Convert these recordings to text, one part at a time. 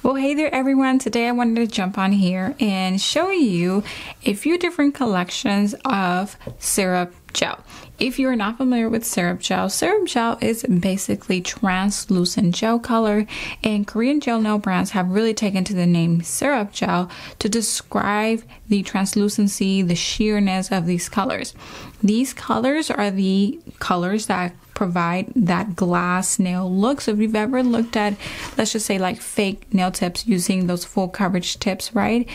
Well, hey there everyone. Today I wanted to jump on here and show you a few different collections of syrup gel. If you're not familiar with syrup gel is basically translucent gel color, and Korean gel nail brands have really taken to the name syrup gel to describe the translucency, the sheerness of these colors. These colors are the colors that provide that glass nail look. So if you've ever looked at, let's just say like fake nail tips using those full coverage tips, right?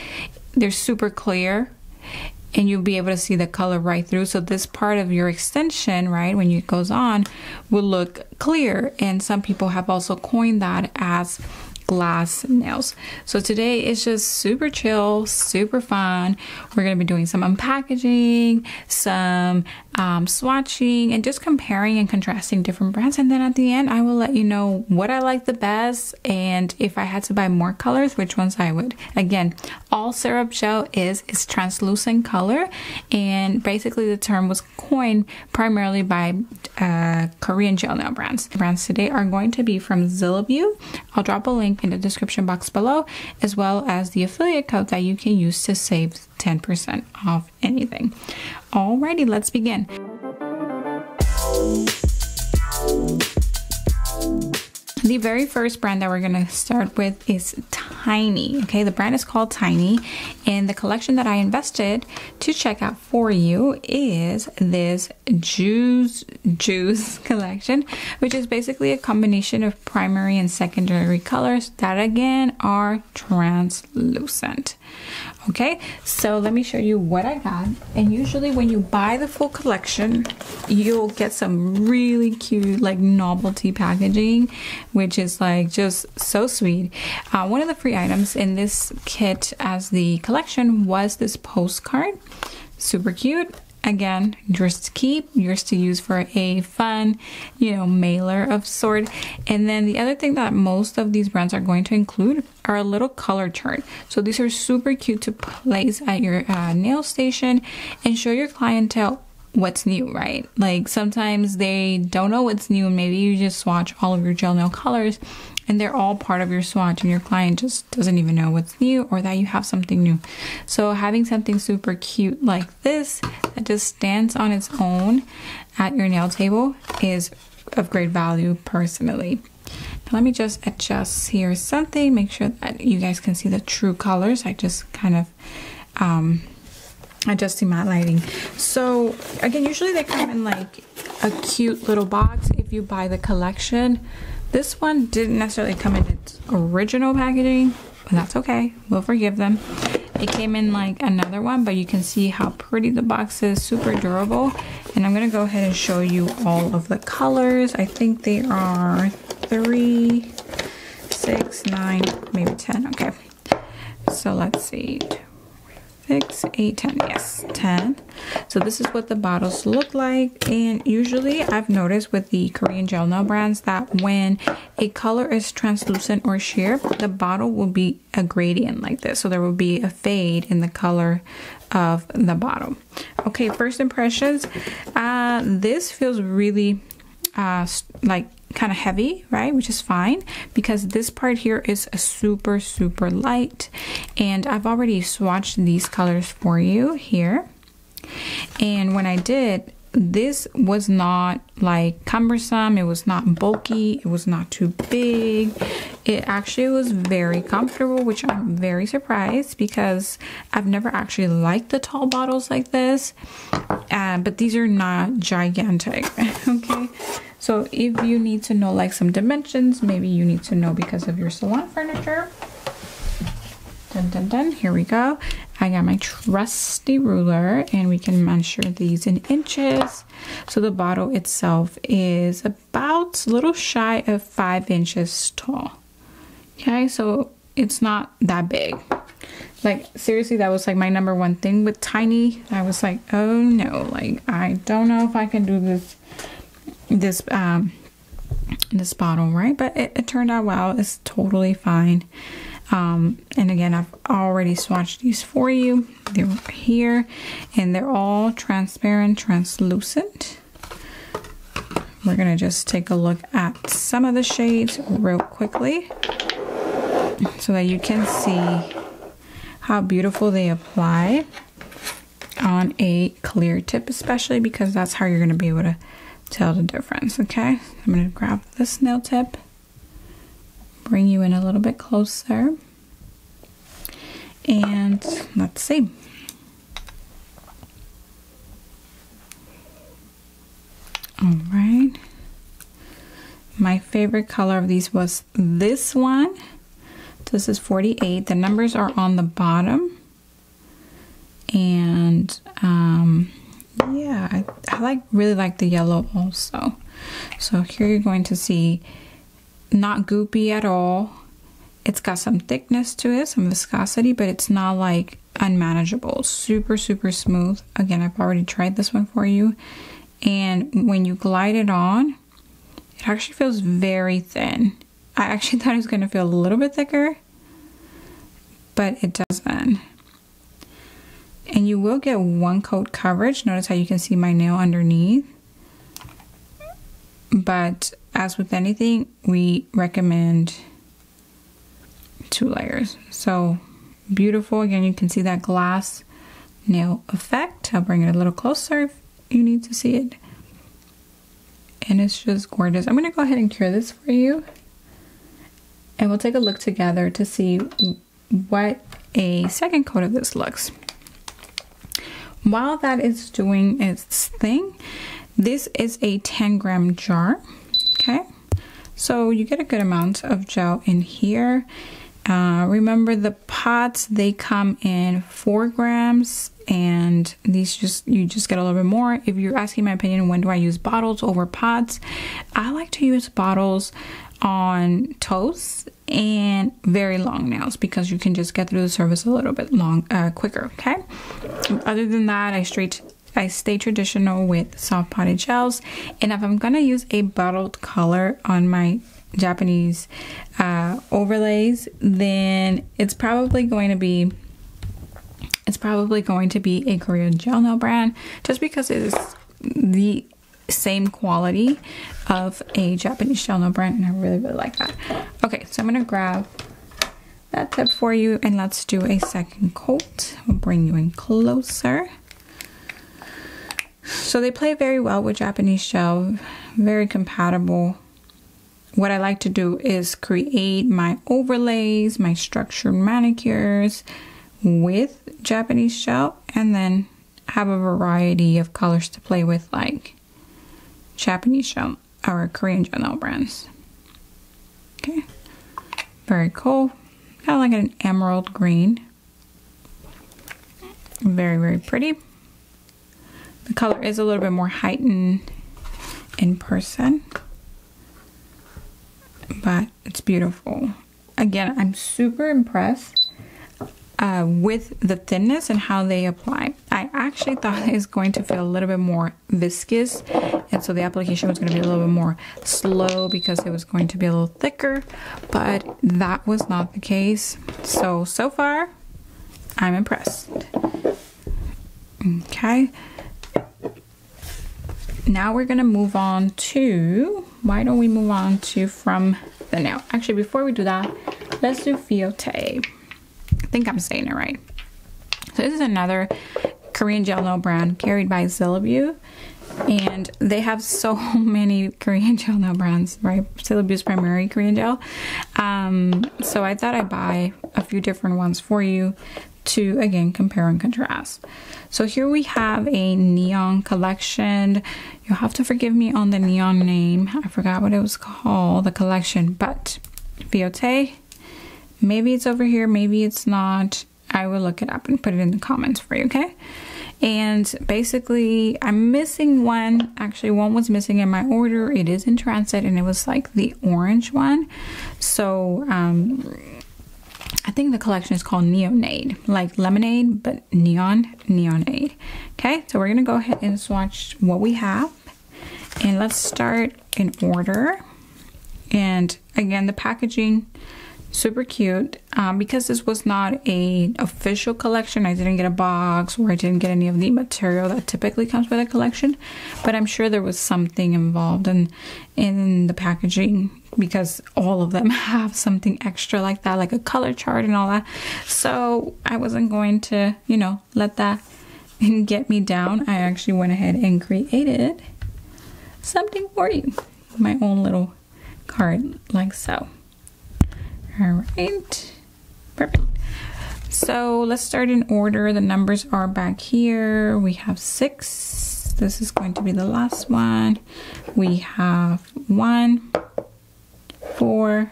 They're super clear and you'll be able to see the color right through. So this part of your extension, right, when it goes on, will look clear. And some people have also coined that as glass nails. So today is just super chill, super fun. We're going to be doing some unpackaging, some swatching, and just comparing and contrasting different brands. And then at the end, I will let you know what I like the best, and if I had to buy more colors, which ones I would. Again, all syrup gel is translucent color, and basically the term was coined primarily by Korean gel nail brands. The brands today are going to be from Zillabeau. I'll drop a link in the description box below, as well as the affiliate code that you can use to save 10% off anything. Alrighty, let's begin. The very first brand that we're going to start with is Tiny. Okay, the brand is called Tiny, and the collection that I invested to check out for you is this Juice collection, which is basically a combination of primary and secondary colors that again are translucent. Okay, so let me show you what I got. And usually when you buy the full collection, you'll get some really cute like novelty packaging, which is like just so sweet. One of the free items in this kit as the collection was this postcard. Super cute. Again, yours to keep, yours to use for a fun, mailer of sort. And then the other thing that most of these brands are going to include are a little color chart. So these are super cute to place at your nail station and show your clientele what's new, right? Like sometimes they don't know what's new, and maybe you just swatch all of your gel nail colors and they're all part of your swatch and your client just doesn't even know what's new or that you have something new. So having something super cute like this that just stands on its own at your nail table is of great value personally. Now let me just adjust here something, make sure that you guys can see the true colors. I just kind of adjusting my lighting. So again, usually they come in like a cute little box if you buy the collection. This one didn't necessarily come in its original packaging, but that's okay, we'll forgive them. It came in like another one, but you can see how pretty the box is, super durable. And I'm gonna go ahead and show you all of the colors. I think they are 3, 6, 9, maybe 10. Okay, so let's see, 6, 8, 10. Yes, 10. So this is what the bottles look like. And usually I've noticed with the Korean gel nail brands that when a color is translucent or sheer, the bottle will be a gradient like this. So there will be a fade in the color of the bottle. Okay, first impressions. This feels really like kind of heavy, right, which is fine because this part here is a super light, and I've already swatched these colors for you here. And when I did, this was not like cumbersome, it was not bulky, it was not too big. It actually was very comfortable, which I'm very surprised because I've never actually liked the tall bottles like this, but these are not gigantic. Okay, so if you need to know like some dimensions, maybe you need to know because of your salon furniture. Dun, dun, dun. Here we go. I got my trusty ruler and we can measure these in inches. So the bottle itself is about a little shy of 5 inches tall. Okay, so it's not that big. Like seriously, that was like my number one thing with Tiny. I was like, oh no, like I don't know if I can do this bottle, right? But it turned out well. It's totally fine. And again, I've already swatched these for you. They're here and they're all transparent, translucent. We're gonna just take a look at some of the shades real quickly. so that you can see how beautiful they apply on a clear tip, especially because that's how you're going to be able to tell the difference. Okay, I'm going to grab this nail tip, bring you in a little bit closer, and let's see. All right, my favorite color of these was this one. This is 48. The numbers are on the bottom. And yeah, I really like the yellow also. So here you're going to see not goopy at all. It's got some thickness to it, some viscosity, but it's not like unmanageable. Super, super smooth. Again, I've already tried this one for you. And when you glide it on, it actually feels very thin. I actually thought it was going to feel a little bit thicker, but it doesn't. And you will get one coat coverage. Notice how you can see my nail underneath. But as with anything, we recommend 2 layers. So beautiful. Again, you can see that glass nail effect. I'll bring it a little closer if you need to see it. And it's just gorgeous. I'm going to go ahead and cure this for you. And we'll take a look together to see what a second coat of this looks. While that is doing its thing, this is a 10-gram jar. Okay, so you get a good amount of gel in here. Remember, the pots, they come in 4 grams, and these you just get a little bit more. If you're asking my opinion, when do I use bottles over pots? I like to use bottles on toes and very long nails because you can just get through the surface a little bit quicker. Okay, other than that, I stay traditional with soft potted gels. And if I'm gonna use a bottled color on my Japanese overlays, then it's probably going to be a Korean gel nail brand, just because it is the same quality of a Japanese gel nail brand, and I really, really like that. Okay, so I'm gonna grab that tip for you, and let's do a second coat. We'll bring you in closer. So they play very well with Japanese gel, very compatible. What I like to do is create my overlays, my structured manicures with Japanese gel, and then have a variety of colors to play with, like Japanese gel or Korean gel nail brands. Okay, very cool. Kind of like an emerald green. Very, very pretty. The color is a little bit more heightened in person, but it's beautiful. Again, I'm super impressed with the thinness and how they apply. I actually thought it was going to feel a little bit more viscous, and so the application was going to be a little bit more slow because it was going to be a little thicker, but that was not the case. So far, I'm impressed. Okay. Now we're going to move on to, why don't we move on to from the nail? Actually, before we do that, let's do Fiote. I think I'm saying it right. So this is another Korean gel nail brand carried by Zillabeau, and they have so many Korean gel nail brands, right? Zillabeau's primary Korean gel. So I thought I'd buy a few different ones for you to, again, compare and contrast. So here we have a neon collection. You'll have to forgive me on the neon name. I forgot what it was called, the collection, but Fiote. Maybe it's over here, maybe it's not. I will look it up and put it in the comments for you, okay? And basically, I'm missing one. Actually, one was missing in my order. It is in transit, and it was like the orange one. So, I think the collection is called Neonade, like lemonade, but neonade. Okay, so we're gonna go ahead and swatch what we have. And let's start in order. And again, the packaging, super cute. Because this was not a official collection, I didn't get a box, or I didn't get any of the material that typically comes with a collection, but I'm sure there was something involved in the packaging because all of them have something extra like that, like a color chart and all that. So I wasn't going to, you know, let that get me down. I actually went ahead and created something for you, my own little card, like so. All right, perfect. So let's start in order. The numbers are back here. We have 6. This is going to be the last one. We have 1, 4,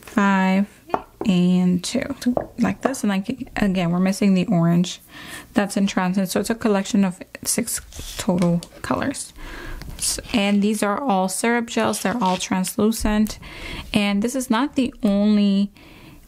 5, and 2, like this. And like again, we're missing the orange that's in transit, so it's a collection of 6 total colors. And these are all syrup gels. They're all translucent, and this is not the only,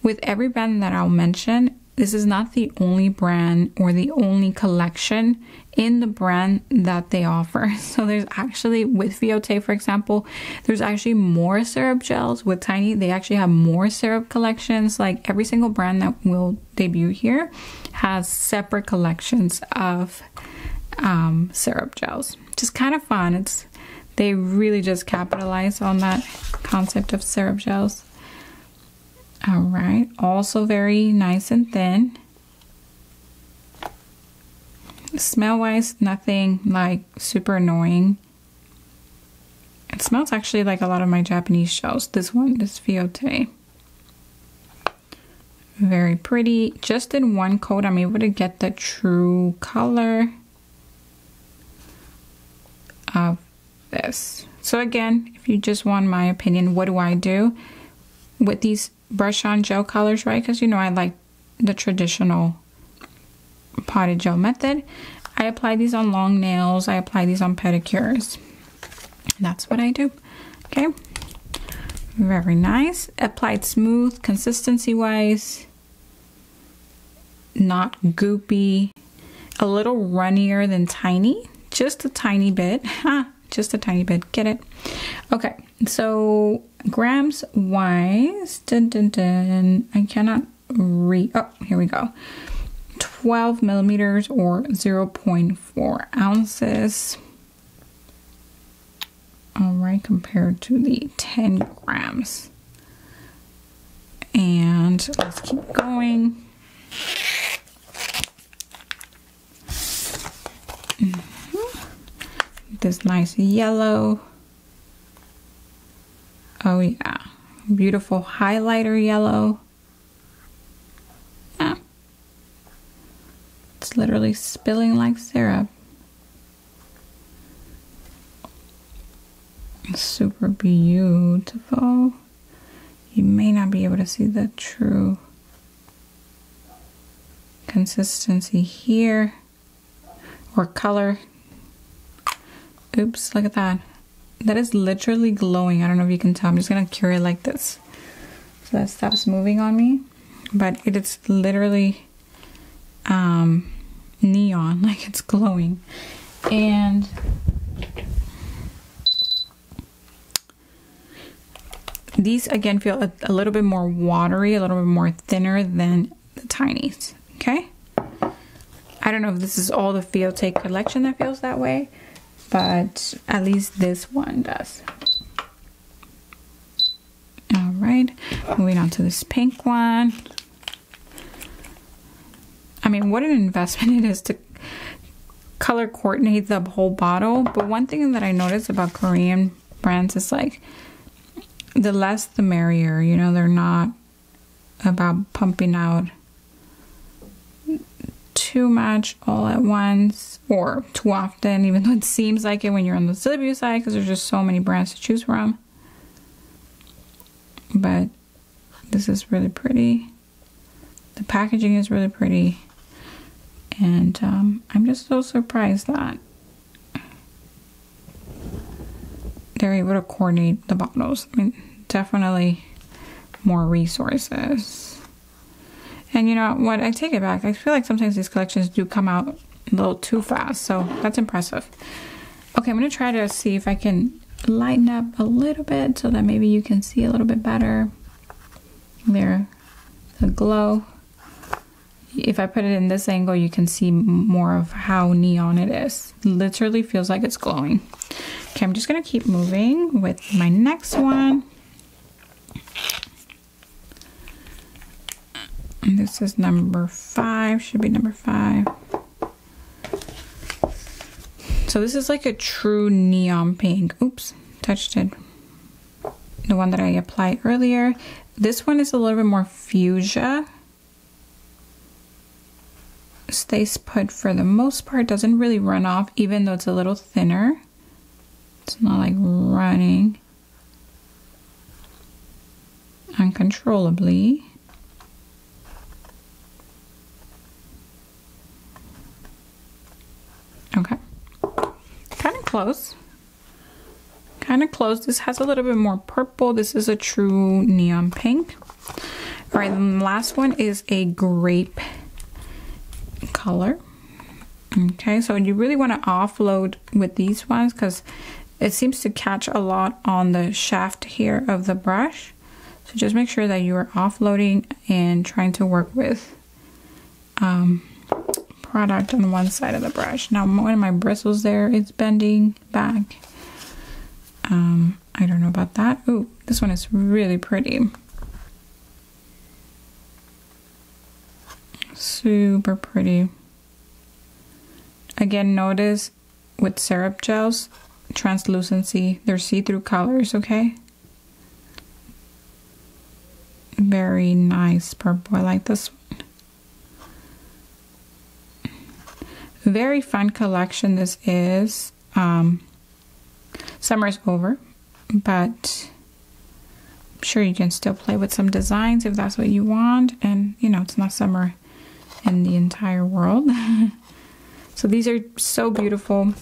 with every brand that I'll mention, this is not the only brand or the only collection in the brand that they offer. So there's actually, with Fiote, for example, there's actually more syrup gels. With Tiny, they actually have more syrup collections. Like every single brand that will debut here has separate collections of syrup gels. Just kind of fun. They really just capitalize on that concept of syrup gels. All right, also very nice and thin. Smell wise, nothing like super annoying. It smells actually like a lot of my Japanese gels. This Fiote. Very pretty. Just in one coat, I'm able to get the true color of this. So again, if you just want my opinion, what do I do with these brush on gel colors, right? Because you know I like the traditional potted gel method. I apply these on long nails. I apply these on pedicures. That's what I do. Okay, very nice. Applied smooth, consistency wise, not goopy, a little runnier than Tiny, just a tiny bit. Just a tiny bit. Get it? Okay, so grams wise, I cannot read. Oh, here we go. 12 millimeters or 0.4 ounces. All right, compared to the 10 grams. And let's keep going. This nice yellow. Oh yeah, beautiful highlighter yellow. Yeah. It's literally spilling like syrup. Super beautiful. You may not be able to see the true consistency here or color. Oops, look at that. That is literally glowing. I don't know if you can tell. I'm just gonna cure it like this so that stops moving on me. But it is literally neon, like it's glowing. And these again feel a little bit more watery, a little bit more thinner than the Tinies. Okay, I don't know if this is all the Fiote collection that feels that way, but at least this one does. All right, moving on to this pink one. I mean, what an investment it is to color coordinate the whole bottle. But one thing that I noticed about Korean brands is like, the less the merrier. You know, they're not about pumping out too much all at once or too often, even though it seems like it when you're on the Zillabeau side, because there's just so many brands to choose from. But this is really pretty. The packaging is really pretty. And I'm just so surprised that they're able to coordinate the bottles. I mean, definitely more resources. And you know what? I take it back. I feel like sometimes these collections do come out a little too fast. So that's impressive. Okay, I'm going to try to see if I can lighten up a little bit so that maybe you can see a little bit better. There, the glow. If I put it in this angle, you can see more of how neon it is. Literally feels like it's glowing. Okay, I'm just gonna keep moving with my next one. And this is number 5, should be number 5. So this is like a true neon pink. Oops, touched it. The one that I applied earlier. This one is a little bit more fuchsia. Stays put for the most part, doesn't really run off, even though it's a little thinner. It's not like running uncontrollably. Okay, kind of close. Kind of close. This has a little bit more purple. This is a true neon pink. All right, and the last one is a grape color. Okay, so you really want to offload with these ones because it seems to catch a lot on the shaft here of the brush. So just make sure that you are offloading and trying to work with product on one side of the brush. Now one of my bristles there, it's bending back. I don't know about that. Ooh, this one is really pretty. Super pretty. Again, notice with syrup gels, translucency, they're see-through colors, okay? Very nice purple. I like this one. Very fun collection this is. Summer is over, but I'm sure you can still play with some designs if that's what you want. And you know, it's not summer in the entire world. So these are so beautiful.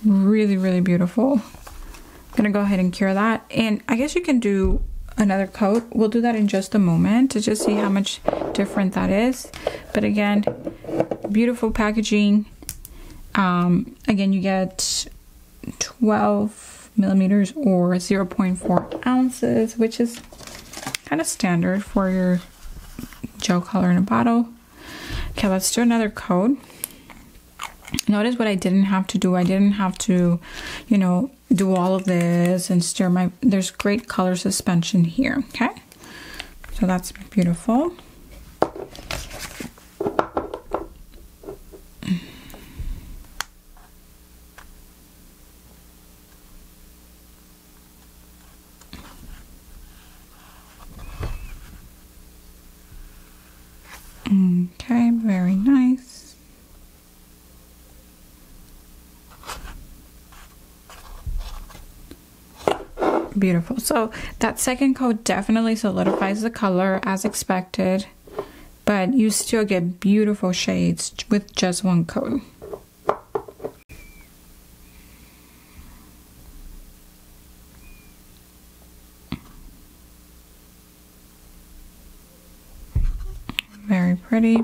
Really, really beautiful. I'm gonna go ahead and cure that. And I guess you can do another coat. We'll do that in just a moment to just see how much different that is. But again, beautiful packaging. Again, you get 12 millimeters or 0.4 ounces, which is kind of standard for your gel color in a bottle. Okay, let's do another coat. Notice what I didn't have to do. I didn't have to, you know, do all of this and stir my, there's great color suspension here, okay? So that's beautiful. Okay, very nice. Beautiful. So that second coat definitely solidifies the color as expected, but you still get beautiful shades with just one coat. Very pretty.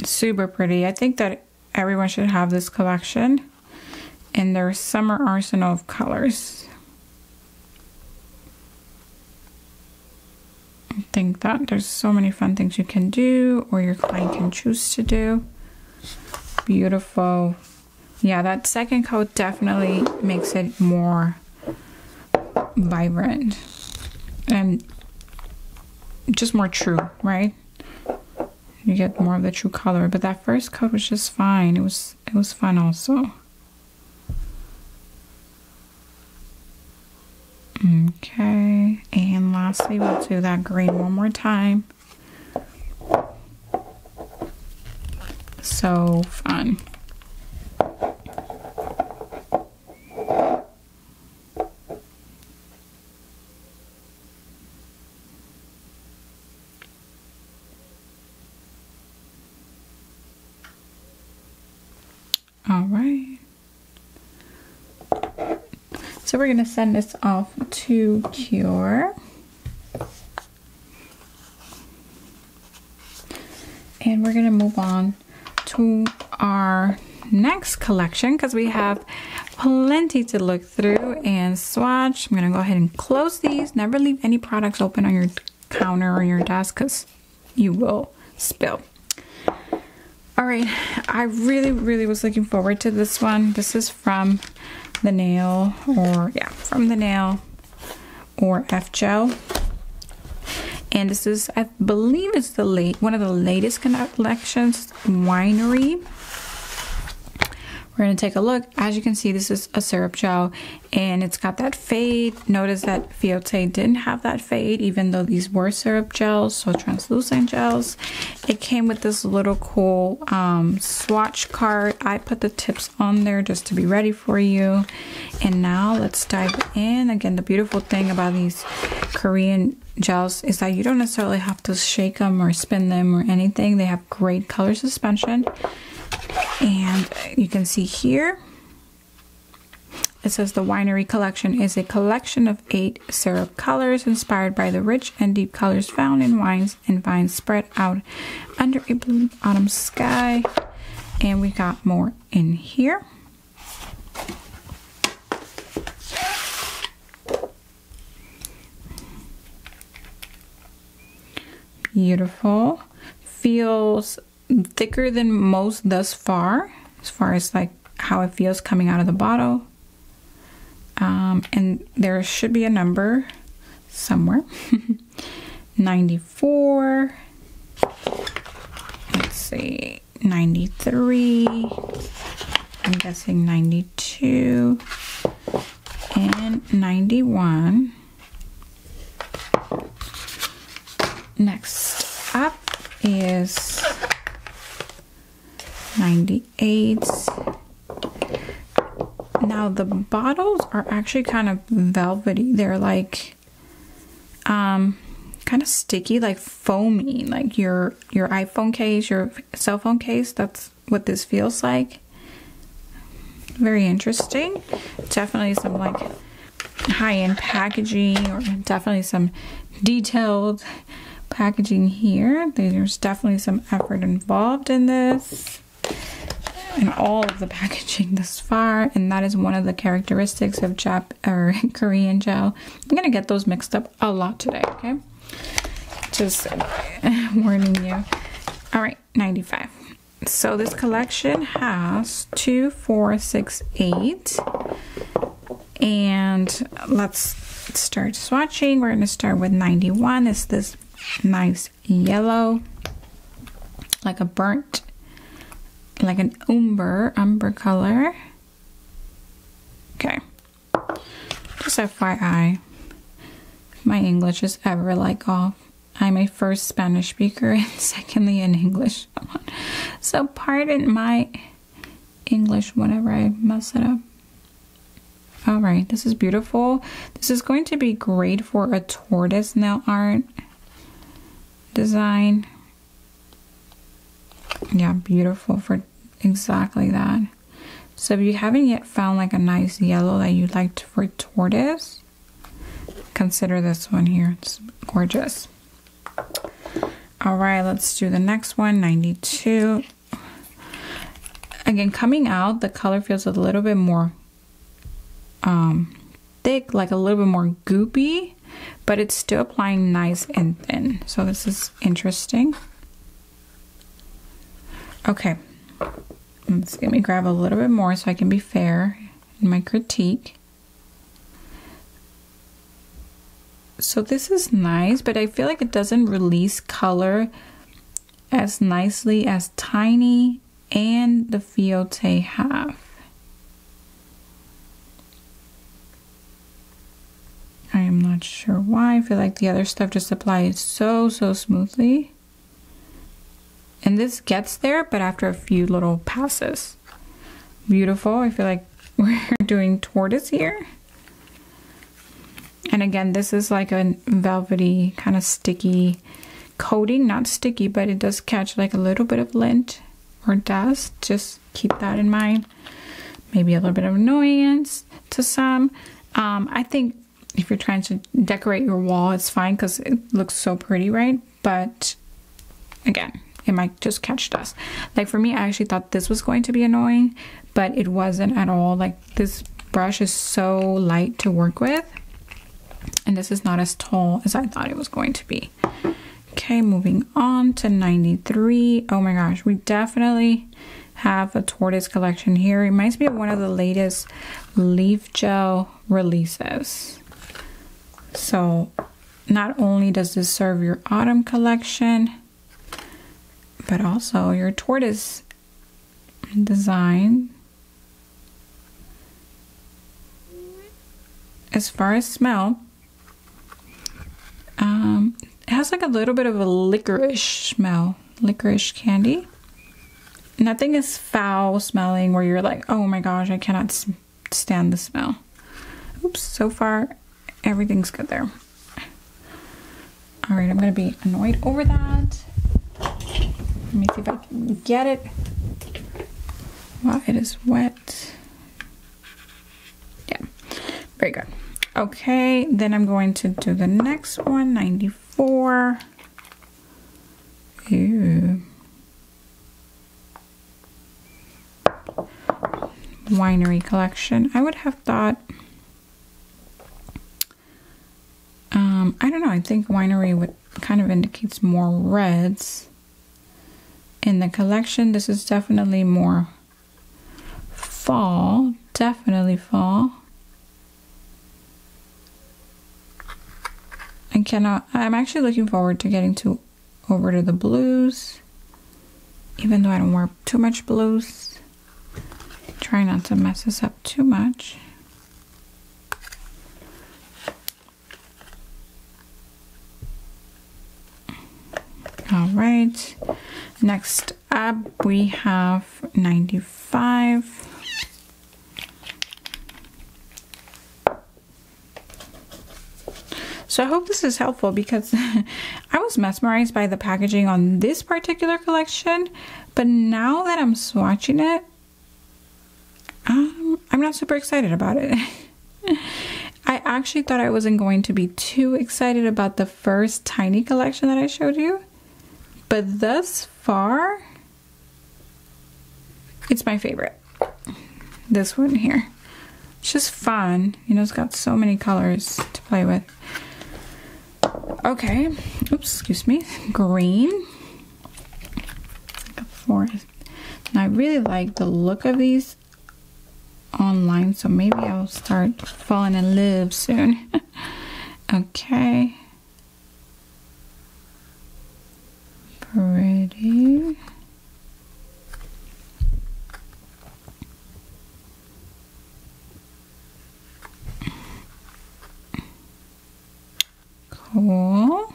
Super pretty. I think that everyone should have this collection in their summer arsenal of colors. I think that there's so many fun things you can do or your client can choose to do. Beautiful. Yeah, that second coat definitely makes it more vibrant and just more true, right? You get more of the true color, but that first coat was just fine. It was fun also. Okay, and lastly we'll do that green one more time. So fun. All right. So we're going to send this off to cure. And we're going to move on to our next collection because we have plenty to look through and swatch. I'm going to go ahead and close these. Never leave any products open on your counter or your desk because you will spill. All right, I really was looking forward to this one. This is from the Nail, or yeah, from the Nail or F Gel. And this is, I believe it's one of the latest collections, Winery. We're going to take a look. As you can see, this is a syrup gel and it's got that fade. Notice that Fiote didn't have that fade, even though these were syrup gels, so translucent gels. It came with this little cool swatch card. I put the tips on there just to be ready for you. And now let's dive in. Again, the beautiful thing about these Korean gels is that you don't necessarily have to shake them or spin them or anything. They have great color suspension. And you can see here, it says the Winery collection is a collection of 8 syrup colors inspired by the rich and deep colors found in wines and vines spread out under a blue autumn sky. And we got more in here. Beautiful. Feels thicker than most thus far as like how it feels coming out of the bottle. And there should be a number somewhere. 94. Let's see, 93. I'm guessing 92 and 91. Next up is 98. Now the bottles are actually kind of velvety. They're like kind of sticky, like foamy, like your iPhone case, your cell phone case. That's what this feels like. Very interesting. Definitely some like high-end packaging, or definitely some detailed packaging here. There's definitely some effort involved in this and all of the packaging thus far, and that is one of the characteristics of Korean gel. I'm gonna get those mixed up a lot today, okay? Just warning you. All right, 95. So this collection has 2, 4, 6, 8, and let's start swatching. We're gonna start with 91. It's this nice yellow, like a burnt, like an umber color. Okay, just FYI, if my English is ever like off, I'm a first Spanish speaker and secondly an English one, so pardon my English whenever I mess it up. All right, this is beautiful. This is going to be great for a tortoise nail art design. Yeah, beautiful for exactly that. So if you haven't yet found like a nice yellow that you liked for tortoise, consider this one here. It's gorgeous. All right, let's do the next one, 92. Again, coming out, the color feels a little bit more thick, like a little bit more goopy, but it's still applying nice and thin. So this is interesting. Okay, let me grab a little bit more so I can be fair in my critique. So this is nice, but I feel like it doesn't release color as nicely as Tiny and the Fiote have. I am not sure why. I feel like the other stuff just applies so smoothly. And this gets there, but after a few little passes. Beautiful. I feel like we're doing tortoise here. And again, this is like a velvety, kind of sticky coating. Not sticky, but it does catch like a little bit of lint or dust. Just keep that in mind. Maybe a little bit of annoyance to some. I think if you're trying to decorate your wall, it's fine because it looks so pretty, right? But again, it might just catch dust. Like for me, I actually thought this was going to be annoying, but it wasn't at all. Like this brush is so light to work with, and this is not as tall as I thought it was going to be. Okay, moving on to 93. Oh my gosh, we definitely have a tortoise collection here. It reminds me of one of the latest leaf gel releases. So not only does this serve your autumn collection, but also your tortoise design. As far as smell, it has like a little bit of a licorice smell, licorice candy. Nothing is foul smelling where you're like, oh my gosh, I cannot stand the smell. Oops, so far everything's good there. All right, I'm gonna be annoyed over that. Let me see if I can get it while it is wet. Yeah, very good. Okay, then I'm going to do the next one, 94. Ew. Winery collection. I would have thought, I don't know, I think winery would kind of indicates more reds. In the collection, this is definitely more fall, definitely fall. I'm actually looking forward to getting over to the blues, even though I don't wear too much blues. Try not to mess this up too much. All right, next up we have 95. So I hope this is helpful because I was mesmerized by the packaging on this particular collection, but now that I'm swatching it, I'm not super excited about it. I actually thought I wasn't going to be too excited about the first tiny collection that I showed you, but thus far, it's my favorite. This one here. It's just fun. You know, it's got so many colors to play with. Okay, oops, excuse me, green, like a forest. And I really like the look of these online, so maybe I'll start falling in love soon. Okay, pretty. Cool.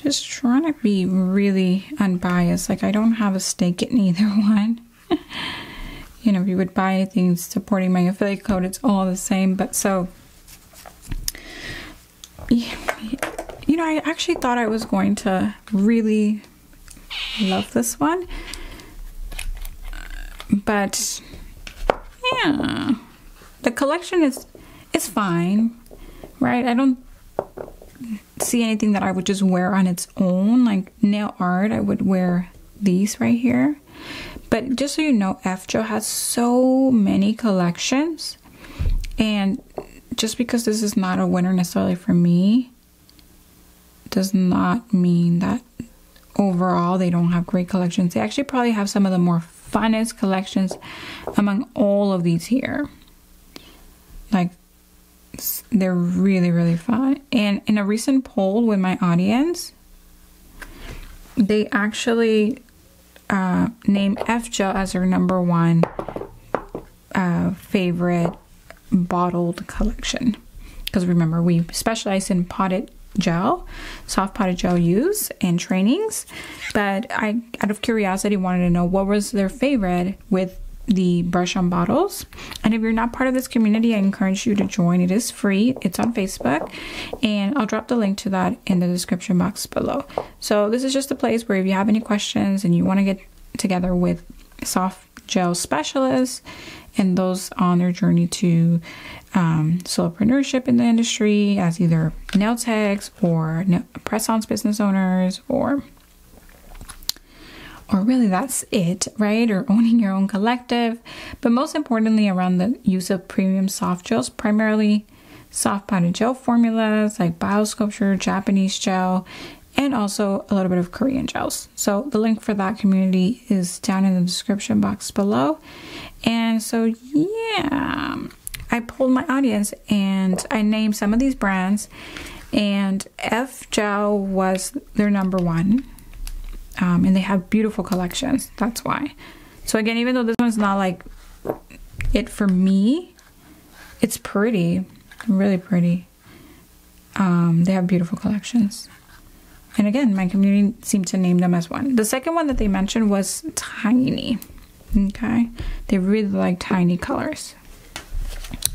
Just trying to be really unbiased. Like, I don't have a stake in either one. You know, if you would buy anything supporting my affiliate code, it's all the same. But so, you know, I actually thought I was going to really love this one. But yeah, the collection is fine, right? I don't see anything that I would just wear on its own. Like nail art, I would wear these right here. But just so you know, FJO has so many collections, and just because this is not a winner necessarily for me does not mean that overall they don't have great collections. They actually probably have some of the more funnest collections among all of these here. Like, they're really, really fun. And in a recent poll with my audience, they actually named FJO as their #1 favorite bottled collection. Because remember, we specialize in potted gel, soft potted gel use and trainings. But I, out of curiosity, wanted to know what was their favorite with the brush on bottles. And if you're not part of this community, I encourage you to join. It is free. It's on Facebook, and I'll drop the link to that in the description box below. So this is just a place where if you have any questions and you want to get together with soft gel specialists and those on their journey to solopreneurship in the industry as either nail techs or press-ons business owners, or or really that's it, right? Or owning your own collective, but most importantly around the use of premium soft gels, primarily soft powder gel formulas like Biosculpture, Japanese gel, and also a little bit of Korean gels. So the link for that community is down in the description box below. And so yeah, I polled my audience and I named some of these brands, and F Gel was their number one. And they have beautiful collections, that's why. So again, even though this one's not like it for me, it's pretty, really pretty. They have beautiful collections. And again, my community seemed to name them as one. The second one that they mentioned was tiny. Okay, they really like tiny colors.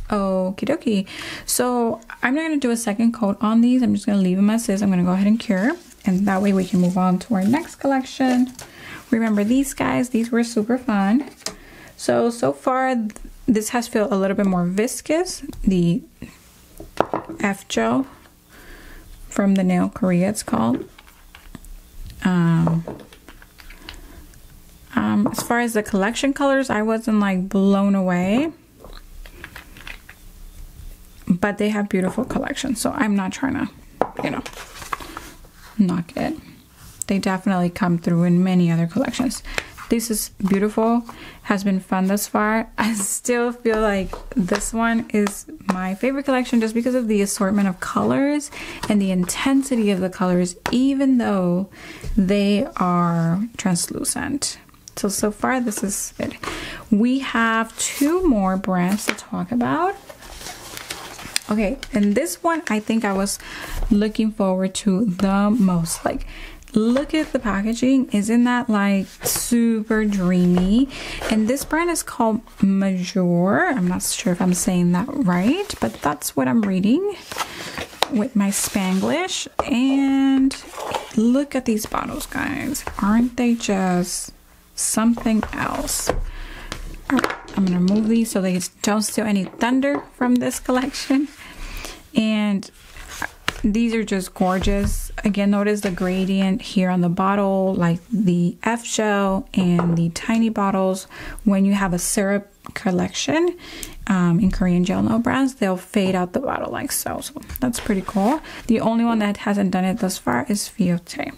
Okie dokie. So I'm not going to do a second coat on these. I'm just going to leave them as is. I'm going to go ahead and cure. And that way we can move on to our next collection. Remember these guys, these were super fun. So far this has felt a little bit more viscous. The F Gel from the Nail Korea, it's called. As far as the collection colors, I wasn't like blown away. But they have beautiful collections, so I'm not trying to, you know, knock it. They definitely come through in many other collections. This is beautiful, has been fun thus far. I still feel like this one is my favorite collection just because of the assortment of colors and the intensity of the colors, even though they are translucent. So far this is it. We have two more brands to talk about. Okay, and this one I think I was looking forward to the most. Like, look at the packaging. Isn't that like super dreamy? And this brand is called Mayour. I'm not sure if I'm saying that right, but that's what I'm reading with my Spanglish. And look at these bottles, guys. Aren't they just something else? All right, I'm gonna move these so they don't steal any thunder from this collection. And these are just gorgeous. Again, notice the gradient here on the bottle, like the F Gel and the tiny bottles. When you have a syrup collection in Korean gel nail brands, they'll fade out the bottle like so. So that's pretty cool. The only one that hasn't done it thus far is Fiote.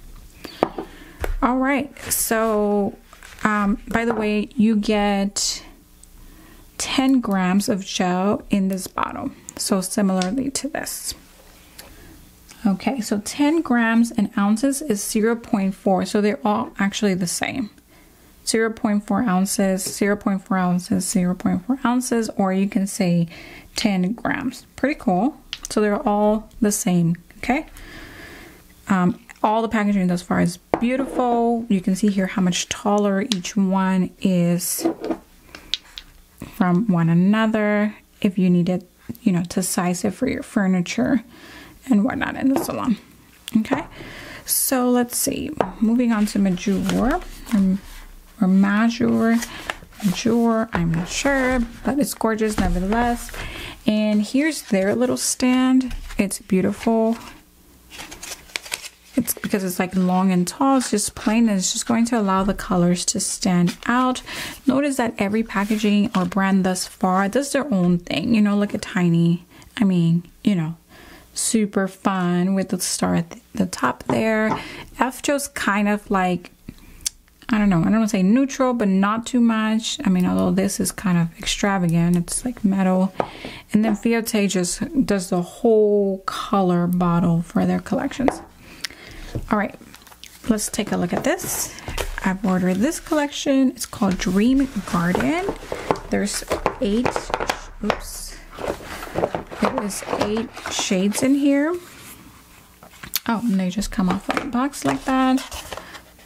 All right, so by the way, you get 10 grams of gel in this bottle, so similarly to this. Okay, so 10 grams and ounces is 0.4, so they're all actually the same. 0.4 ounces, 0.4 ounces, 0.4 ounces, or you can say 10 grams. Pretty cool. So they're all the same, okay? All the packaging thus far is beautiful. You can see here how much taller each one is from one another, if you need it, you know, to size it for your furniture and whatnot in the salon. Okay, so let's see, moving on to Mayour or Mayour, I'm not sure, but it's gorgeous nevertheless. And here's their little stand. It's beautiful. It's because it's like long and tall. It's just plain, and it's just going to allow the colors to stand out. Notice that every packaging or brand thus far does their own thing. You know, look at Tiny. I mean, you know, super fun with the star at the top there. F Gel's kind of like, I don't know, I don't want to say neutral, but not too much. I mean, although this is kind of extravagant, it's like metal. And then Fiote just does the whole color bottle for their collections. All right, let's take a look at this. I've ordered this collection. It's called Dream Garden. There's 8, oops. It is 8 shades in here. Oh, and they just come off of the box like that.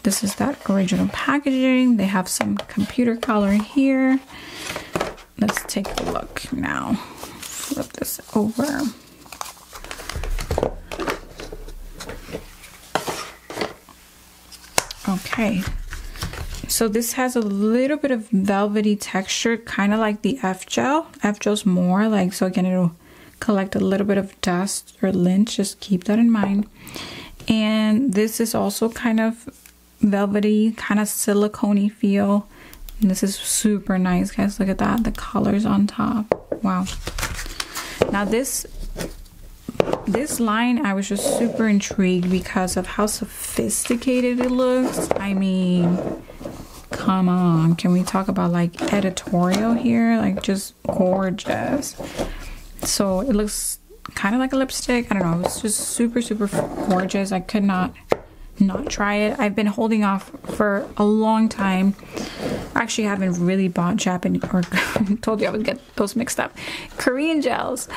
This is that original packaging. They have some computer color here. Let's take a look now. Flip this over. Okay, so this has a little bit of velvety texture, kind of like the F Gel. F Gel's more like, so again, it'll collect a little bit of dust or lint, just keep that in mind. And this is also kind of velvety, kind of silicone-y feel. And this is super nice, guys. Look at that, the colors on top. Wow. Now this line, I was just super intrigued because of how sophisticated it looks. I mean, come on, can we talk about like editorial here? Like, just gorgeous. So it looks kind of like a lipstick. I don't know, it's just super gorgeous. I could not try it. I've been holding off for a long time. Actually, I haven't really bought Japanese, or told you I would get those mixed up, Korean gels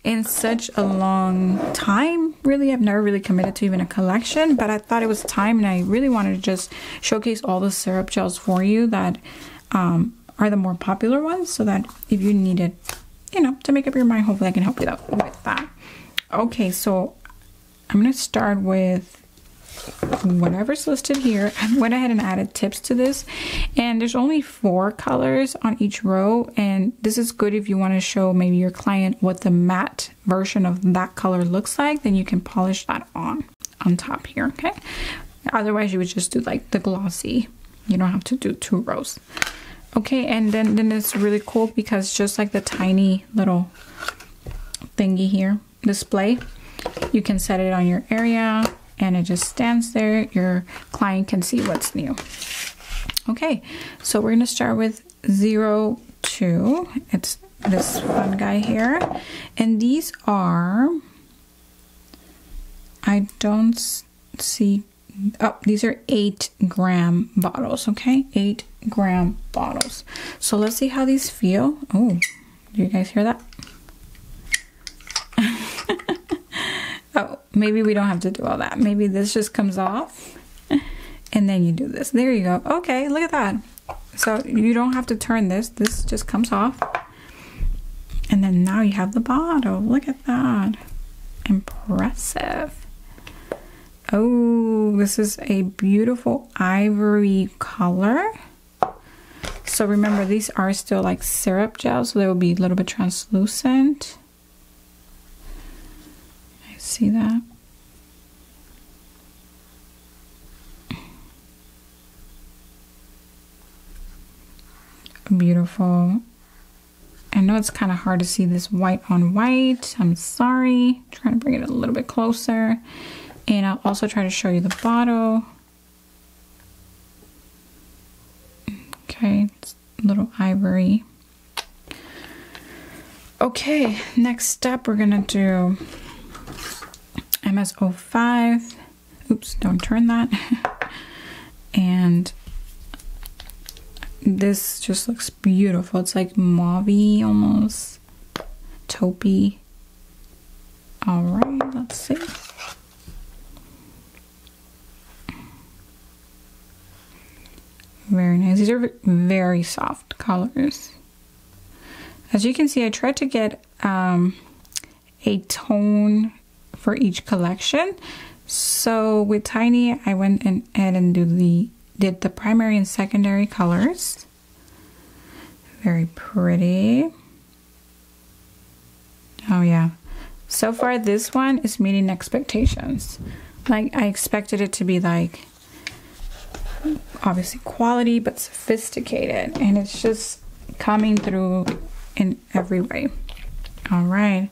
in such a long time. Really, I've never really committed to even a collection, but I thought it was time, and I really wanted to just showcase all the syrup gels for you that are the more popular ones, so that if you need it, you know, to make up your mind, hopefully I can help you out with that. Okay, so I'm gonna start with whatever's listed here. I went ahead and added tips to this, and there's only 4 colors on each row, and this is good if you want to show maybe your client what the matte version of that color looks like. Then you can polish that on top here. Okay, otherwise you would just do like the glossy. You don't have to do 2 rows. Okay, and then it's really cool because just like the tiny little thingy here, display, you can set it on your area and it just stands there. Your client can see what's new. Okay, so we're gonna start with 02. It's this fun guy here, and these are, I don't see, oh, these are 8-gram bottles. Okay, 8-gram bottles. So let's see how these feel. Oh, do you guys hear that? Oh, maybe we don't have to do all that. Maybe this just comes off and then you do this. There you go. Okay, look at that. So you don't have to turn this. This just comes off. And then now you have the bottle. Look at that. Impressive. Oh, this is a beautiful ivory color. So remember, these are still like syrup gels, so they will be a little bit translucent. See that? Beautiful. I know it's kind of hard to see this white on white. I'm sorry. Trying to bring it a little bit closer. And I'll also try to show you the bottle. Okay, it's a little ivory. Okay, next step we're gonna do MS05. Oops, don't turn that. And this just looks beautiful. It's like mauve-y, almost taupey. All right, let's see. Very nice. These are very soft colors. As you can see, I tried to get a tone for each collection. So with Tiny, I went ahead and did the primary and secondary colors. Very pretty. Oh yeah. So far this one is meeting expectations. Like, I expected it to be like, obviously quality, but sophisticated, and it's just coming through in every way. All right,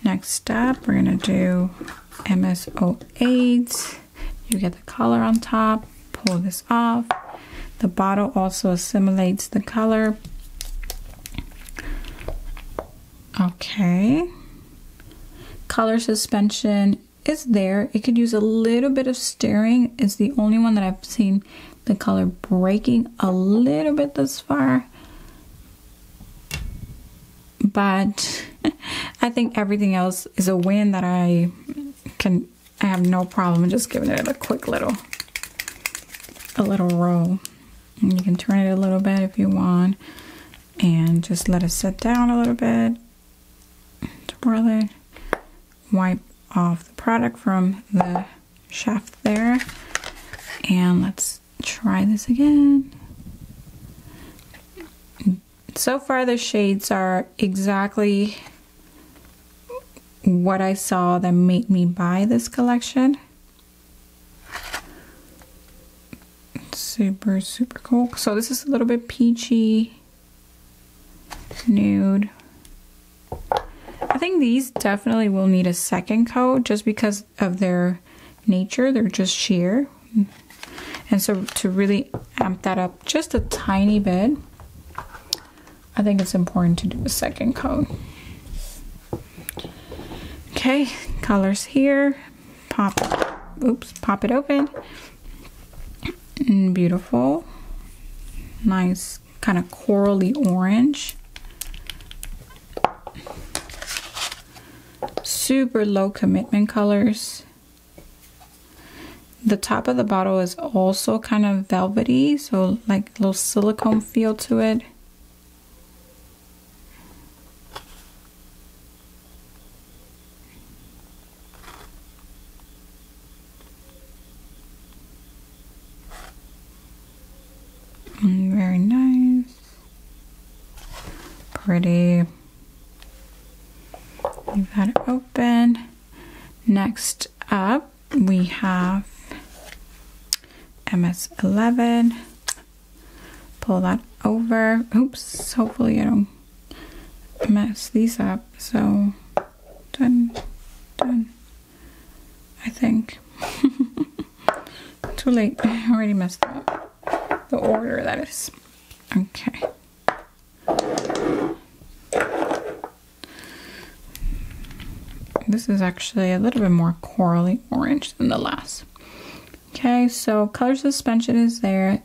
next up we're gonna do MS08. You get the color on top, pull this off. The bottle also assimilates the color. Okay, color suspension is there. It could use a little bit of stirring. It's the only one that I've seen the color breaking a little bit thus far, but I think everything else is a win that I have no problem just giving it a quick little roll. And you can turn it a little bit if you want and just let it sit down a little bit, twirl it, wipe off the product from the shaft there, and let's try this again. So far the shades are exactly what I saw that made me buy this collection. Super, super cool. So this is a little bit peachy, nude. I think these definitely will need a second coat just because of their nature. They're just sheer. And so to really amp that up just a tiny bit, I think it's important to do a second coat. Okay, colors here. Pop it open. Beautiful. Nice kind of corally orange. Super low commitment colors. The top of the bottle is also kind of velvety, so like a little silicone feel to it. Very nice. Pretty. Leave that open. Next up, we have MS11. Pull that over. Oops, hopefully I don't mess these up. So, done. I think. Too late. I already messed up. The order, that is. Okay. This is actually a little bit more corally orange than the last. Okay, so color suspension is there.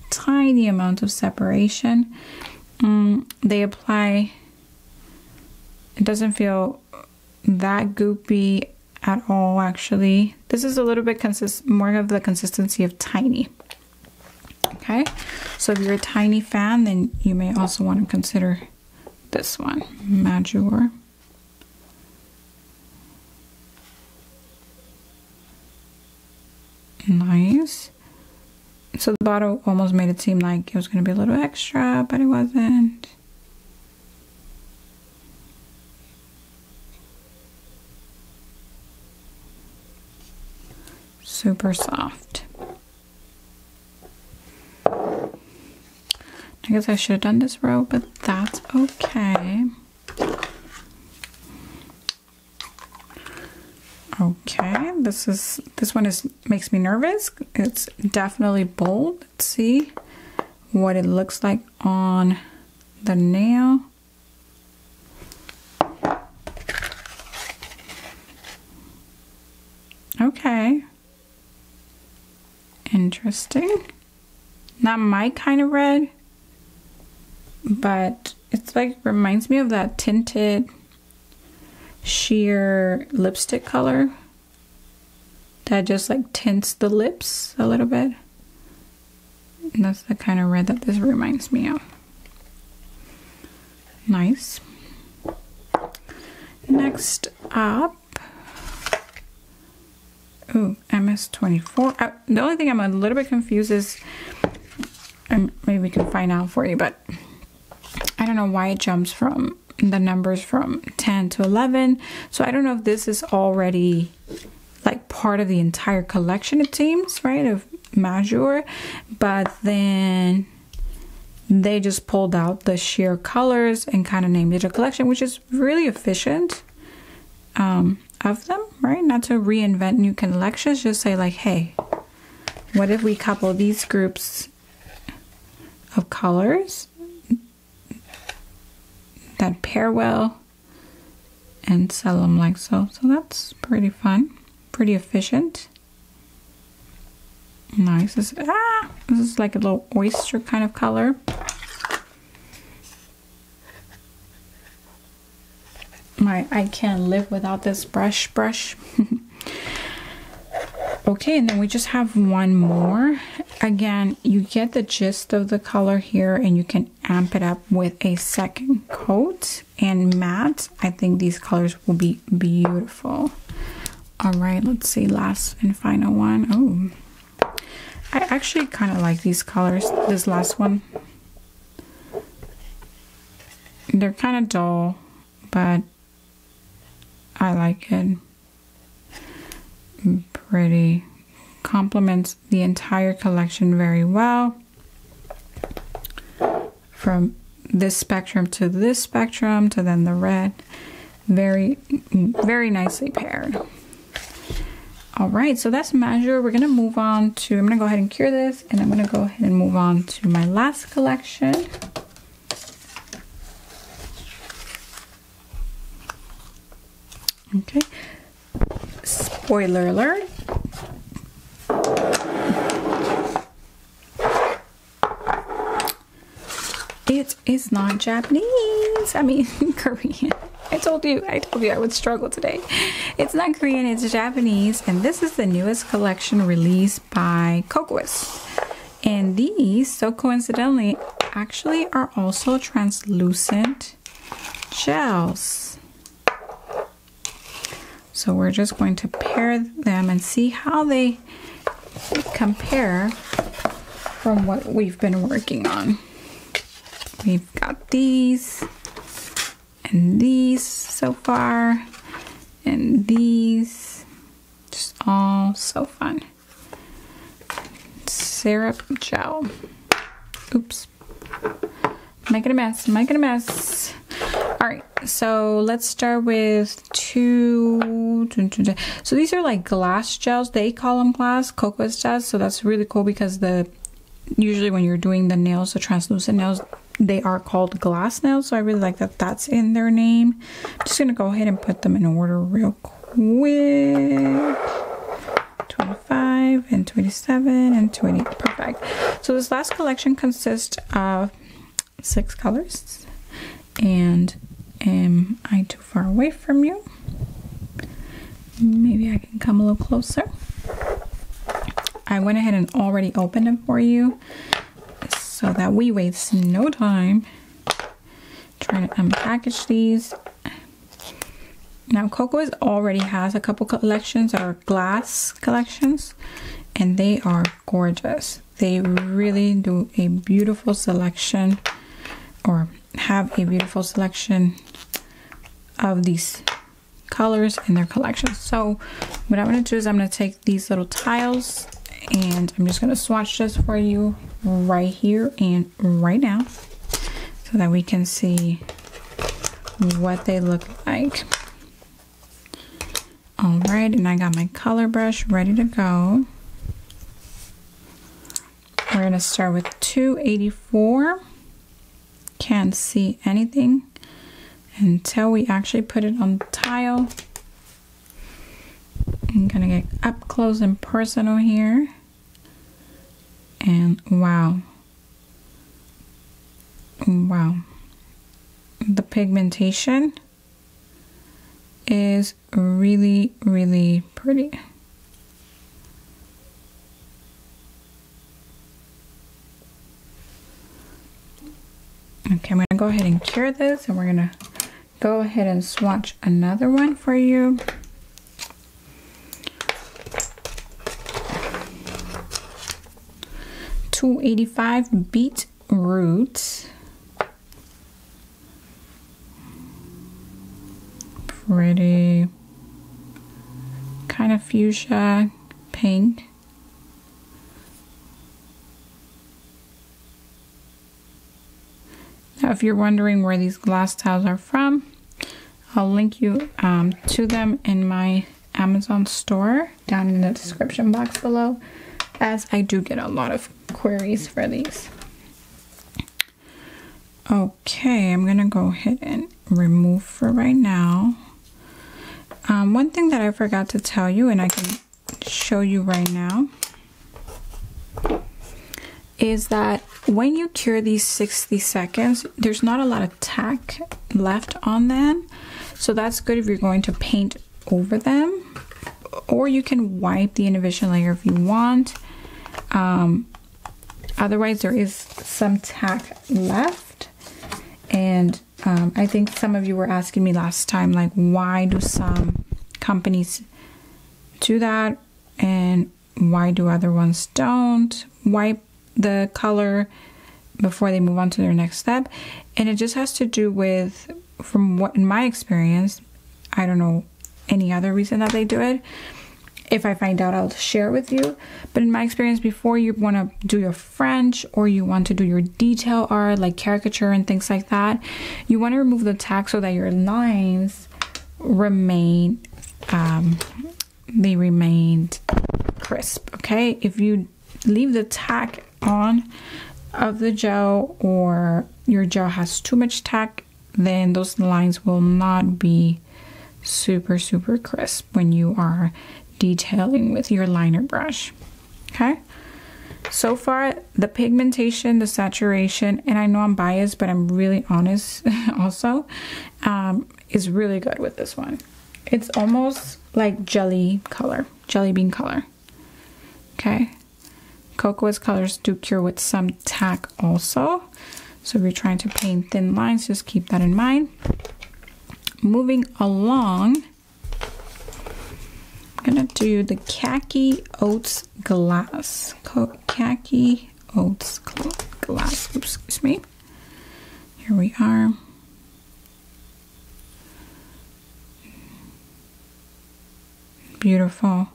Tiny amount of separation. They apply. It doesn't feel that goopy at all, actually. This is a little bit more of the consistency of tiny. Okay, so if you're a tiny fan, then you may also want to consider this one, Mayour. Nice. So the bottle almost made it seem like it was going to be a little extra, but it wasn't. Super soft. I guess I should have done this row, but that's okay. Okay, this one makes me nervous. It's definitely bold. Let's see what it looks like on the nail. Okay. Interesting. Not my kind of red, but it's like reminds me of that tinted sheer lipstick color that just like tints the lips a little bit. And that's the kind of red that this reminds me of. Nice. Next up, ooh, MS24. The only thing I'm a little bit confused is, and maybe we can find out for you, but I don't know why it jumps from the numbers from 10 to 11. So I don't know if this is already like part of the entire collection, it seems, right, of Mayour, but then they just pulled out the sheer colors and kind of named it a collection, which is really efficient of them, right? Not to reinvent new collections, just say like, hey, what if we couple these groups of colors that pair well and sell them like so. So that's pretty fun, pretty efficient. Nice. This is like a little oyster kind of color. I can't live without this brush. Okay, and then we just have one more. Again, you get the gist of the color here, and you can amp it up with a second coat and matte. I think these colors will be beautiful. All right, let's see, last and final one. Oh, I actually kind of like these colors. This last one, they're kind of dull, but I like it. Pretty complements the entire collection very well. From this spectrum to this spectrum to then the red. Very, very nicely paired. All right, so that's Mayour. We're gonna move on to, I'm gonna go ahead and cure this, and I'm gonna go ahead and move on to my last collection. Okay, spoiler alert. It is not Japanese. I mean, Korean. I told you I would struggle today. It's not Korean, it's Japanese, and this is the newest collection released by Kokoist. And these, so coincidentally, actually are also translucent gels. So we're just going to pair them and see how they compare from what we've been working on. We've got these and these so far, and these, just all so fun. Syrup gel. Oops. Making a mess, making a mess. All right, so let's start with two. So these are like glass gels. They call them glass, Kokoist does. So that's really cool because usually when you're doing the nails, the translucent nails, they are called glass nails, so I really like that that's in their name. I'm just gonna go ahead and put them in order real quick. 25 and 27 and 20. Perfect. So this last collection consists of 6 colors. And am I too far away from you? Maybe I can come a little closer. I went ahead and already opened them for you, so that we waste no time trying to unpackage these. Now Kokoist already has a couple collections, or glass collections, and they are gorgeous. They really do a beautiful selection, or have a beautiful selection of these colors in their collection. So what I'm going to do is I'm going to take these little tiles and I'm just going to swatch this for you right here and right now so that we can see what they look like. All right, and I got my color brush ready to go. We're going to start with 284. Can't see anything until we actually put it on the tile. I'm gonna get up close and personal here. And wow. Wow. The pigmentation is really, really pretty. Okay, I'm gonna go ahead and cure this, and we're gonna go ahead and swatch another one for you. $2.85 beetroot. Pretty kind of fuchsia pink. Now, if you're wondering where these glass tiles are from, I'll link you to them in my Amazon store down in the description box below, as I do get a lot of queries for these. Okay, I'm gonna go ahead and remove for right now. One thing that I forgot to tell you, and I can show you right now, is that when you cure these 60 seconds, there's not a lot of tack left on them. So that's good if you're going to paint over them, or you can wipe the individual layer if you want. Otherwise, there is some tack left. And I think some of you were asking me last time, like, why do some companies do that and why do other ones don't wipe the color before they move on to their next step? And it just has to do with, from what in my experience, I don't know any other reason that they do it, If I find out, I'll share with you. But in my experience, before you want to do your French or you want to do your detail art, like caricature and things like that, you want to remove the tack so that your lines remain, they remained crisp, okay? If you leave the tack on of the gel, or your gel has too much tack, then those lines will not be super crisp when you are detailing with your liner brush. Okay, so far the pigmentation, the saturation, and I know I'm biased, but I'm really honest also, is really good with this one. It's almost like jelly color, jelly bean color. Okay, Kokoist colors do cure with some tack also, so if you're trying to paint thin lines, just keep that in mind. Moving along, I'm gonna do the khaki oats glass. Khaki oats glass. Oops, excuse me. Here we are. Beautiful.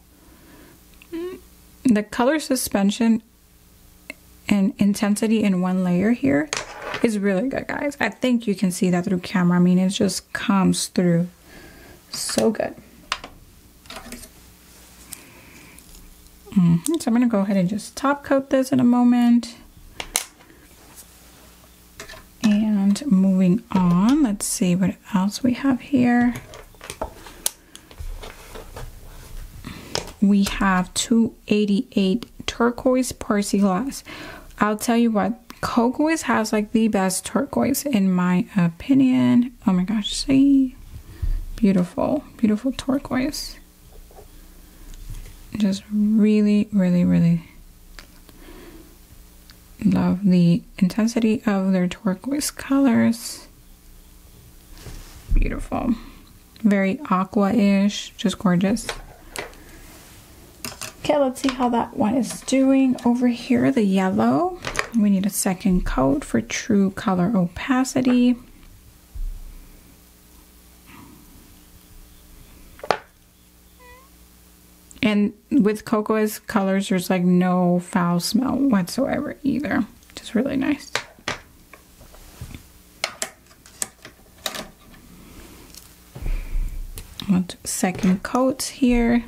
The color suspension and intensity in one layer here is really good, guys. I think you can see that through camera. I mean, it just comes through so good. So I'm gonna go ahead and just top coat this in a moment. And moving on, let's see what else we have here. We have 288 turquoise Percy glass. I'll tell you what, Kokoist has like the best turquoise in my opinion. Oh my gosh, see? Beautiful, beautiful turquoise. Just really love the intensity of their turquoise colors. Beautiful. Very aqua-ish, just gorgeous. Okay, let's see how that one is doing. Over here, the yellow. We need a second coat for true color opacity. And with Kokoist colors, there's like no foul smell whatsoever either. Just really nice. Second coat here.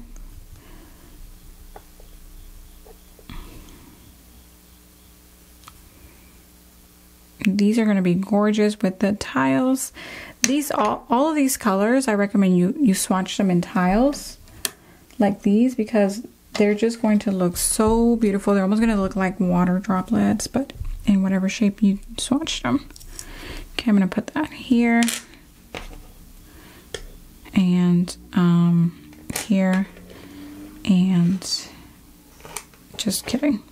These are going to be gorgeous with the tiles. These all of these colors, I recommend you swatch them in tiles like these, because they're just going to look so beautiful. They're almost going to look like water droplets, but in whatever shape you swatch them. Okay, I'm going to put that here and here, and just kidding.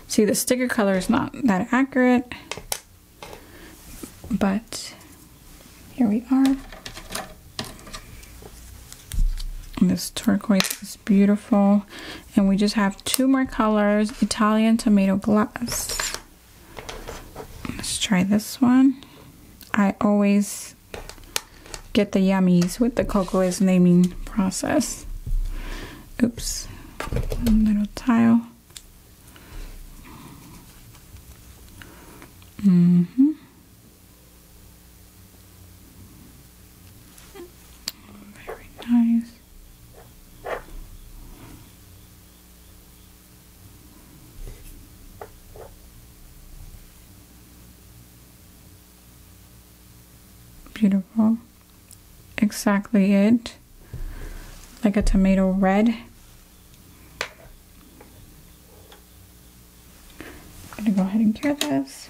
See, the sticker color is not that accurate, but here we are. And this turquoise is beautiful. And we just have two more colors. Italian tomato glass. Let's try this one. I always get the yummies with the Kokoist naming process. Oops. One little tile. Very nice. Beautiful. Exactly it. Like a tomato red. I'm gonna go ahead and cure this.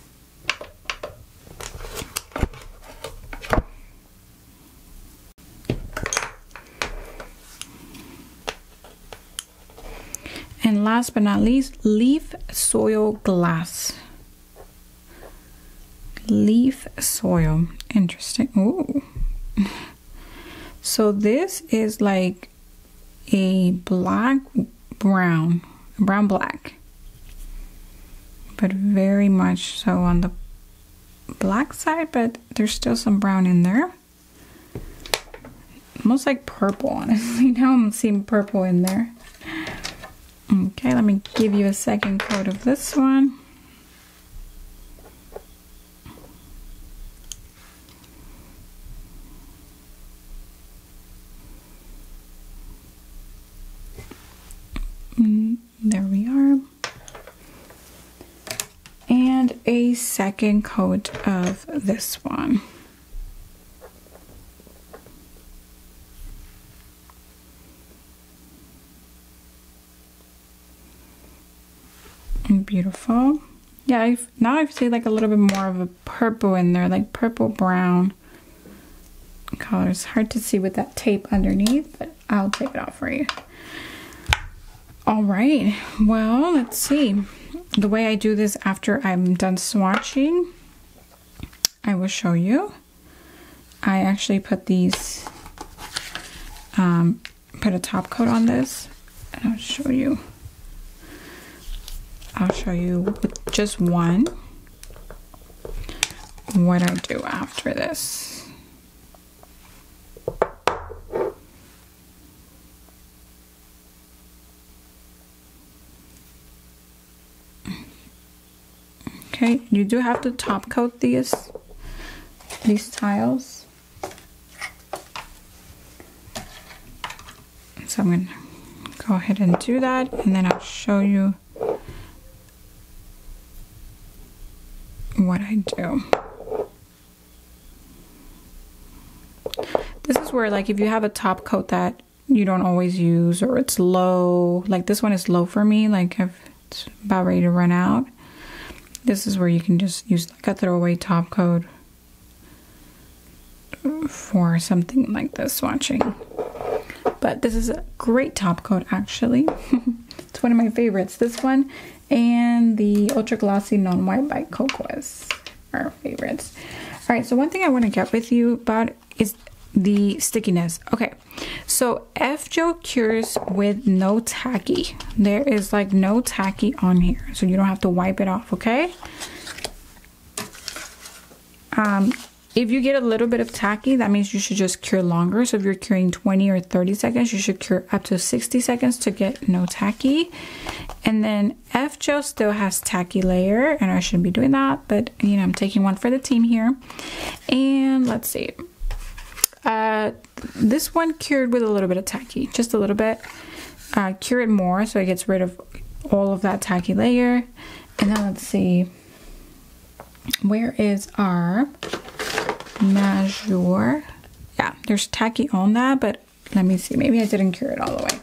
And last but not least, leaf soil glass. Leaf soil. Interesting. Ooh. So this is like a black brown, brown black, but very much so on the black side, but there's still some brown in there. Almost like purple, honestly. Now I'm seeing purple in there. Okay, let me give you a second coat of this one. There we are. And a second coat of this one. Beautiful. Yeah, now I see like a little bit more of a purple in there, like purple brown color. It's hard to see with that tape underneath, but I'll take it off for you. All right, well, let's see. The way I do this after I'm done swatching, I will show you. I actually put these, put a top coat on this, and I'll show you. I'll show you with just one what I do after this. Okay, you do have to top coat these tiles. So I'm gonna go ahead and do that, and then I'll show you what I do. This is where, like, if you have a top coat that you don't always use, or it's low, like this one is low for me, like it's about ready to run out, this is where you can just use like a throwaway top coat for something like this swatching. But this is a great top coat, actually. It's one of my favorites. This one and the Ultra Glossy Non-White by Kokoist are our favorites. All right, so one thing I want to get with you about is the stickiness. Okay, so F-Gel cures with no tacky. There is like no tacky on here, so you don't have to wipe it off, okay? If you get a little bit of tacky, that means you should just cure longer. So if you're curing 20 or 30 seconds, you should cure up to 60 seconds to get no tacky. And then F-Gel still has tacky layer, and I shouldn't be doing that, but you know, I'm taking one for the team here. And let's see. This one cured with a little bit of tacky, just a little bit. Cure it more so it gets rid of all of that tacky layer. And then let's see. Where is our Mayour? Yeah, there's tacky on that, but let me see. Maybe I didn't cure it all the way.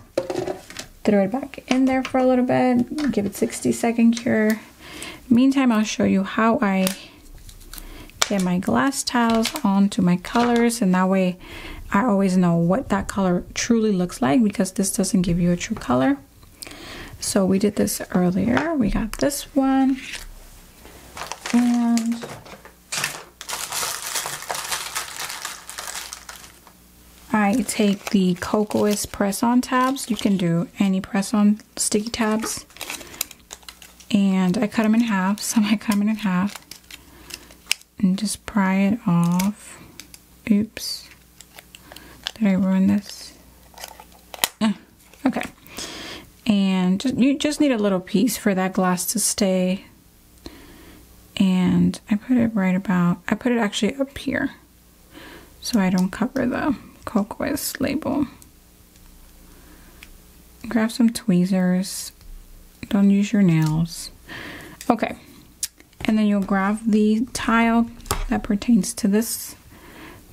Throw it back in there for a little bit. Give it 60-second cure. Meantime, I'll show you how I get my glass tiles onto my colors, and that way I always know what that color truly looks like, because this doesn't give you a true color. So we did this earlier. We got this one, and I take the Kokoist press-on tabs. You can do any press-on sticky tabs, and I cut them in half. Some I cut them in half and just pry it off. Oops, did I ruin this? Okay, and you just need a little piece for that glass to stay. And I put it right about, I put it actually up here so I don't cover the Kokoist label. Grab some tweezers. Don't use your nails. Okay, and then you'll grab the tile that pertains to this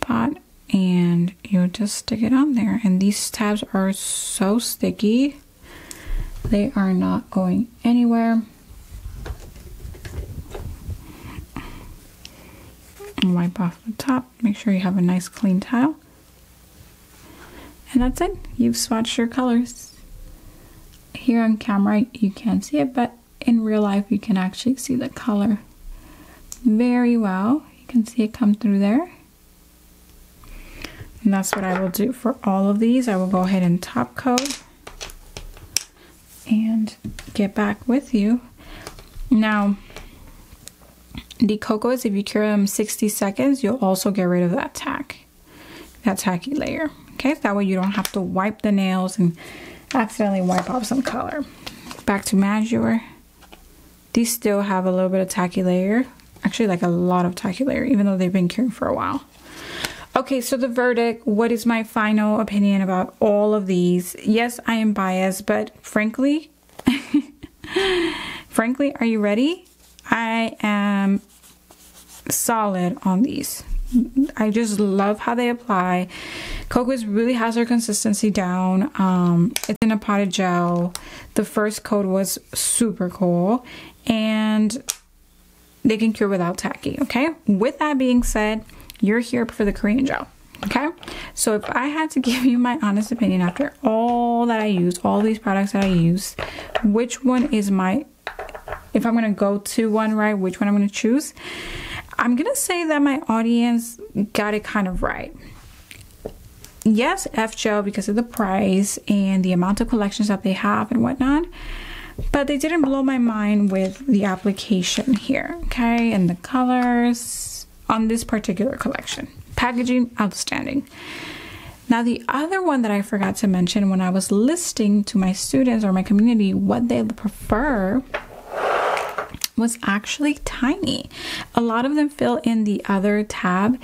pot, and you'll just stick it on there. And these tabs are so sticky, they are not going anywhere. And wipe off the top. Make sure you have a nice clean tile. And that's it. You've swatched your colors. Here on camera you can't see it, but in real life you can actually see the color very well. You can see it come through there. And that's what I will do for all of these. I will go ahead and top coat and get back with you. Now, the Kokoist, if you cure them 60 seconds, you'll also get rid of that tacky layer. Okay, that way you don't have to wipe the nails and accidentally wipe off some color. back to Mayour. These still have a little bit of tacky layer. Actually, like a lot of tacky layer, even though they've been curing for a while. Okay, so the verdict, what is my final opinion about all of these? Yes, I am biased, but frankly, are you ready? I am solid on these. I just love how they apply. Kokoist really has her consistency down. It's in a potted gel. The first coat was super cool, and they can cure without tacky, okay? With that being said, you're here for the Korean gel, okay? So if I had to give you my honest opinion after all that I use, all these products that I use, which one is my, if I'm gonna go to one, right, which one I'm gonna choose, I'm gonna say that my audience got it kind of right. Yes, F gel because of the price and the amount of collections that they have and whatnot, but they didn't blow my mind with the application here, okay? And the colors on this particular collection. Packaging, outstanding. Now the other one that I forgot to mention when I was listing to my students or my community what they prefer was actually tiny. A lot of them fill in the other tab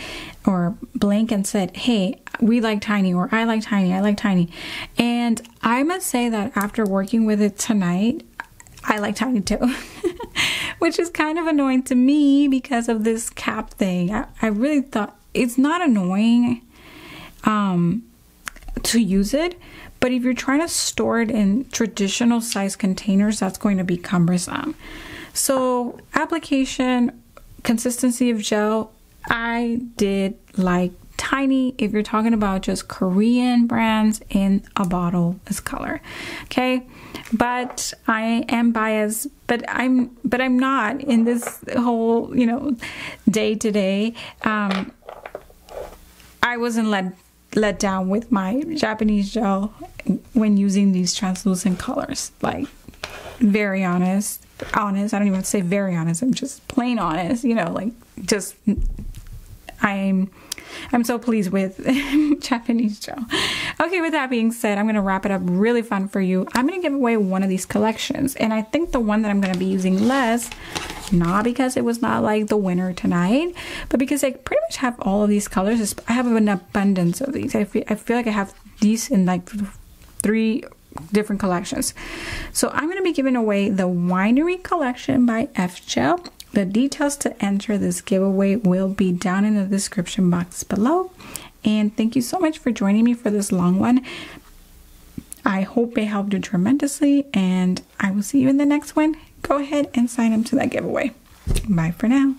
or blank and said, hey, we like tiny, or I like tiny, I like tiny. And I must say that after working with it tonight, I like tiny too. Which is kind of annoying to me because of this cap thing. I really thought it's not annoying to use it, but if you're trying to store it in traditional size containers, that's going to be cumbersome. So application, consistency of gel, I did like tiny if you're talking about just Korean brands in a bottle as color, okay? But I am biased, but I'm not in this whole, you know, day to day. I wasn't let down with my Japanese gel when using these translucent colors. Like, very honest. I don't even say very honest. I'm just plain honest. You know, like just I'm so pleased with Japanese gel. Okay, with that being said, I'm going to wrap it up really fun for you. I'm going to give away one of these collections, and I think the one that I'm going to be using less, not because it was not like the winner tonight, but because I pretty much have all of these colors. I have an abundance of these. I feel like I have these in like 3 different collections. So I'm going to be giving away the Winery collection by F Gel. The details to enter this giveaway will be down in the description box below. And thank you so much for joining me for this long one. I hope it helped you tremendously, and I will see you in the next one. Go ahead and sign up to that giveaway. Bye for now.